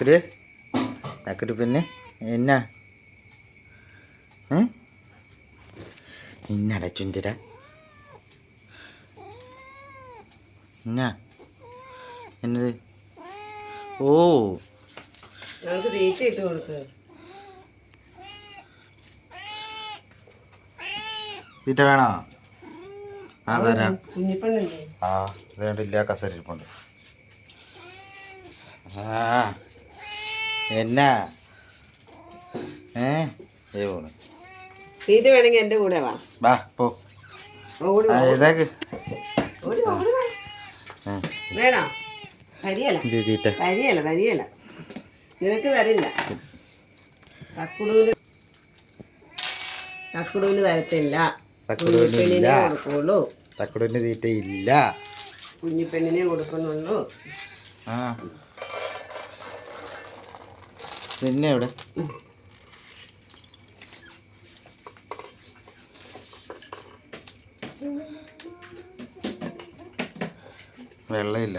പിന്നെ എന്നാ എന്നാടാ ചുഞ്ചര എന്നാ എന്നത് ഓ ഞങ്ങൾക്ക് തീറ്റ ഇട്ട് കൊടുത്ത് തീറ്റ വേണോ? ആ തരാം. കുഞ്ഞിപ്പണ്ണല്ലേ? ആ ഇതേണ്ടില്ല കസരിപ്പുണ്ട്. ആ എന്നാ പോണ് തീറ്റ വേണമെങ്കിൽ എൻ്റെ കൂടെ വാ. വാ പോ ഇതാക്ക് വേണോ? കരിയല തീറ്റ കരിയല കരിയല നിനക്ക് തരില്ല. തക്കുടൂന് തരത്തില്ല. കുഞ്ഞിപ്പെണ്ണിനെ കൊടുക്കുള്ളൂ. തക്കുടൂന് തീറ്റ ഇല്ല. കുഞ്ഞിപ്പെണ്ണിനെ കൊടുക്കുന്നുള്ളൂ. ആ പിന്നെ എവിടെ വെള്ളമില്ല.